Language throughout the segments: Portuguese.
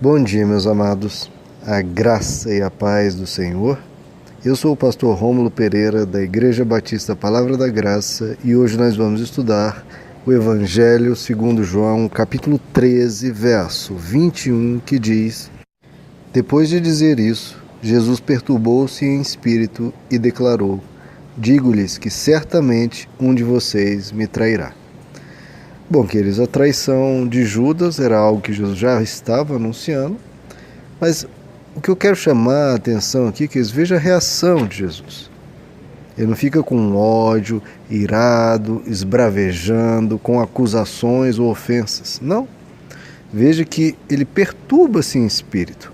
Bom dia, meus amados, a graça e a paz do Senhor. Eu sou o pastor Rômulo Pereira, da Igreja Batista Palavra da Graça, e hoje nós vamos estudar o Evangelho segundo João, capítulo 13, verso 21, que diz: Depois de dizer isso, Jesus perturbou-se em espírito e declarou: Digo-lhes que certamente um de vocês me trairá. Bom, queridos, a traição de Judas era algo que Jesus já estava anunciando, mas o que eu quero chamar a atenção aqui é que veja a reação de Jesus. Ele não fica com ódio, irado, esbravejando, com acusações ou ofensas. Não. Veja que ele perturba-se em espírito.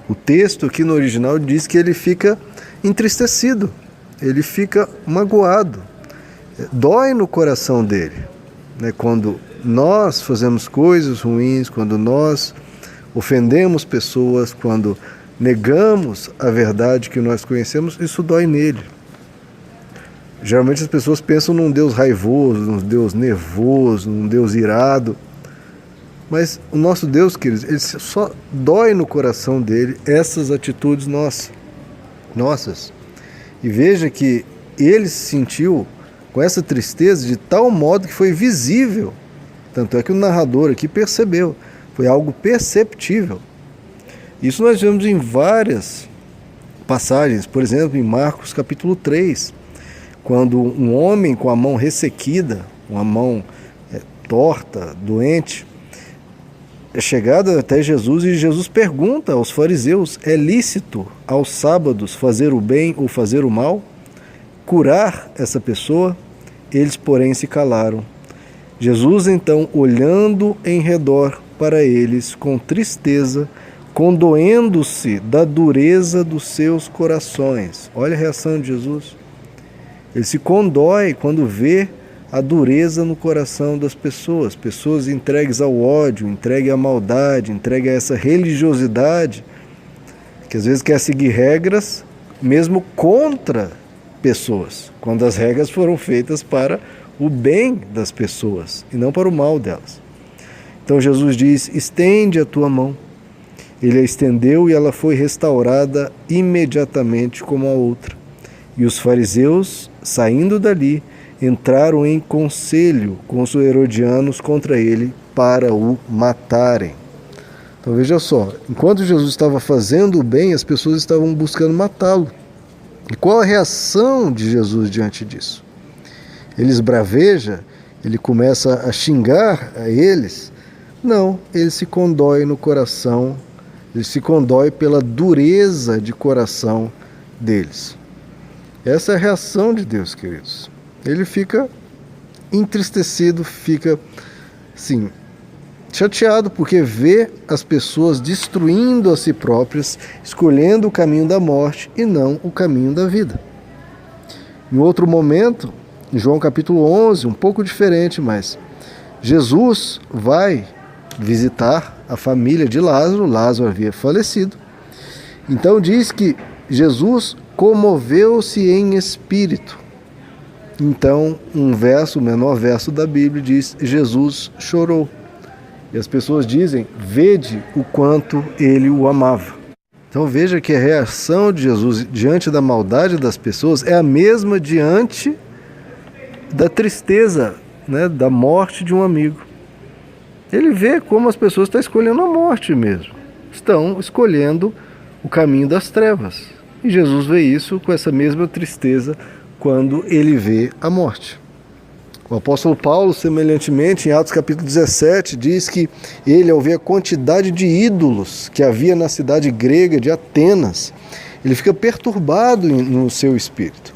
O texto aqui no original diz que ele fica entristecido, ele fica magoado, dói no coração dele. Quando nós fazemos coisas ruins, quando nós ofendemos pessoas, quando negamos a verdade que nós conhecemos, isso dói nele. Geralmente as pessoas pensam num Deus raivoso, num Deus nervoso, num Deus irado. Mas o nosso Deus, queridos, ele só dói no coração dele essas atitudes nossas. E veja que ele se sentiu com essa tristeza de tal modo que foi visível. Tanto é que o narrador aqui percebeu. Foi algo perceptível. Isso nós vemos em várias passagens. Por exemplo, em Marcos capítulo 3, quando um homem com a mão ressequida, com a mão torta, doente, é chegado até Jesus e Jesus pergunta aos fariseus: é lícito aos sábados fazer o bem ou fazer o mal? Curar essa pessoa? Eles, porém, se calaram. Jesus, então, olhando em redor para eles com tristeza, condoendo-se da dureza dos seus corações. Olha a reação de Jesus. Ele se condói quando vê a dureza no coração das pessoas, pessoas entregues ao ódio, entregues à maldade, entregues a essa religiosidade, que às vezes quer seguir regras, mesmo contra pessoas, quando as regras foram feitas para o bem das pessoas e não para o mal delas. Então Jesus diz: estende a tua mão. Ele a estendeu e ela foi restaurada imediatamente como a outra. E os fariseus, saindo dali, entraram em conselho com os herodianos contra ele para o matarem. Então veja só, enquanto Jesus estava fazendo o bem, as pessoas estavam buscando matá-lo. E qual a reação de Jesus diante disso? Ele esbraveja, ele começa a xingar a eles? Não, ele se condói no coração, ele se condói pela dureza de coração deles. Essa é a reação de Deus, queridos. Ele fica entristecido, fica, assim, chateado porque vê as pessoas destruindo a si próprias, escolhendo o caminho da morte e não o caminho da vida. Em outro momento, em João capítulo 11, um pouco diferente, mas Jesus vai visitar a família de Lázaro. Lázaro havia falecido. Então diz que Jesus comoveu-se em espírito. Então, o menor verso da Bíblia diz: Jesus chorou. E as pessoas dizem: vede o quanto ele o amava. Então veja que a reação de Jesus diante da maldade das pessoas é a mesma diante da tristeza, da morte de um amigo. Ele vê como as pessoas estão escolhendo a morte mesmo. Estão escolhendo o caminho das trevas. E Jesus vê isso com essa mesma tristeza quando ele vê a morte. O apóstolo Paulo, semelhantemente, em Atos capítulo 17, diz que ele, ao ver a quantidade de ídolos que havia na cidade grega de Atenas, ele fica perturbado no seu espírito,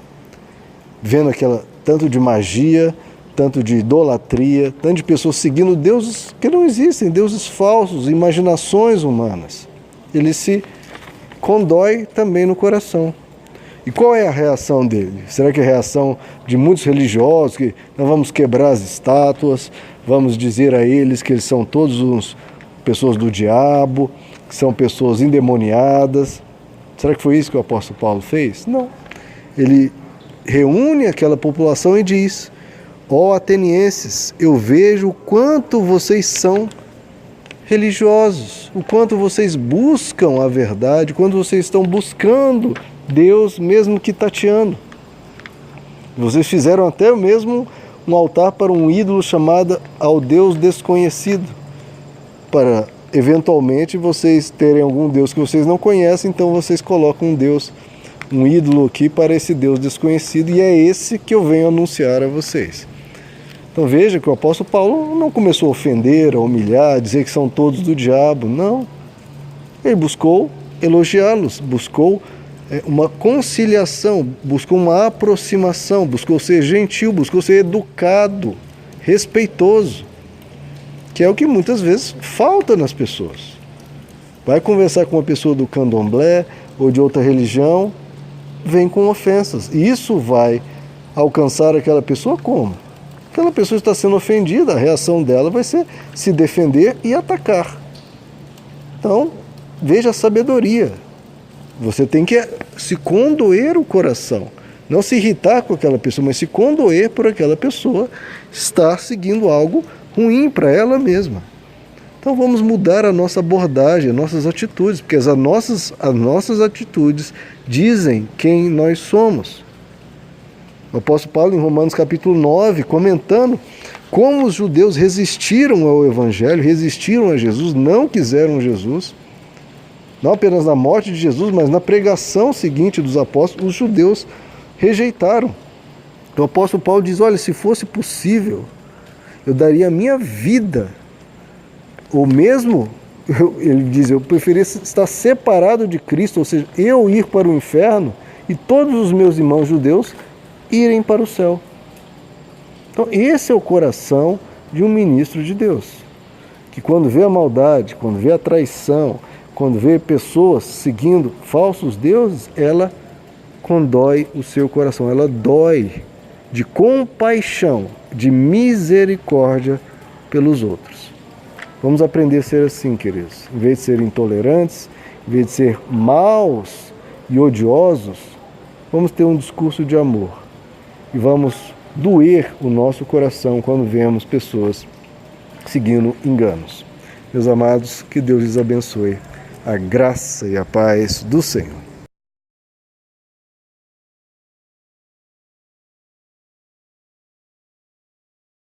vendo aquela tanto de magia, tanto de idolatria, tanto de pessoas seguindo deuses que não existem, deuses falsos, imaginações humanas. Ele se condói também no coração. E qual é a reação dele? Será que é a reação de muitos religiosos, que nós vamos quebrar as estátuas, vamos dizer a eles que eles são todos pessoas do diabo, que são pessoas endemoniadas? Será que foi isso que o apóstolo Paulo fez? Não. Ele reúne aquela população e diz: ó atenienses, eu vejo o quanto vocês são religiosos, o quanto vocês buscam a verdade, quando vocês estão buscando Deus, mesmo que tateando. Vocês fizeram até mesmo um altar para um ídolo chamado ao Deus desconhecido, para eventualmente vocês terem algum Deus que vocês não conhecem, então vocês colocam um Deus, um ídolo aqui para esse Deus desconhecido, e é esse que eu venho anunciar a vocês. Então veja que o apóstolo Paulo não começou a ofender, a humilhar, a dizer que são todos do diabo, não. Ele buscou elogiá-los, buscou uma conciliação, buscou uma aproximação, buscou ser gentil, buscou ser educado, respeitoso, que é o que muitas vezes falta nas pessoas. Vai conversar com uma pessoa do candomblé ou de outra religião, vem com ofensas. E isso vai alcançar aquela pessoa como? Aquela pessoa está sendo ofendida, a reação dela vai ser se defender e atacar. Então, veja a sabedoria. Você tem que se condoer o coração. Não se irritar com aquela pessoa, mas se condoer por aquela pessoa estar seguindo algo ruim para ela mesma. Então vamos mudar a nossa abordagem, as nossas atitudes, porque as nossas atitudes dizem quem nós somos. O apóstolo Paulo, em Romanos capítulo 9, comentando como os judeus resistiram ao Evangelho, resistiram a Jesus, não quiseram Jesus, não apenas na morte de Jesus, mas na pregação seguinte dos apóstolos, os judeus rejeitaram. Então o apóstolo Paulo diz, olha, se fosse possível, eu daria a minha vida, ou mesmo, ele diz, eu preferia estar separado de Cristo, ou seja, eu ir para o inferno e todos os meus irmãos judeus irem para o céu. Então esse é o coração de um ministro de Deus, que quando vê a maldade, quando vê a traição, quando vê pessoas seguindo falsos deuses, ela condói o seu coração, ela dói de compaixão, de misericórdia pelos outros. Vamos aprender a ser assim, queridos. Em vez de ser intolerantes, em vez de ser maus e odiosos, vamos ter um discurso de amor. E vamos doer o nosso coração quando vemos pessoas seguindo enganos. Meus amados, que Deus lhes abençoe. A graça e a paz do Senhor.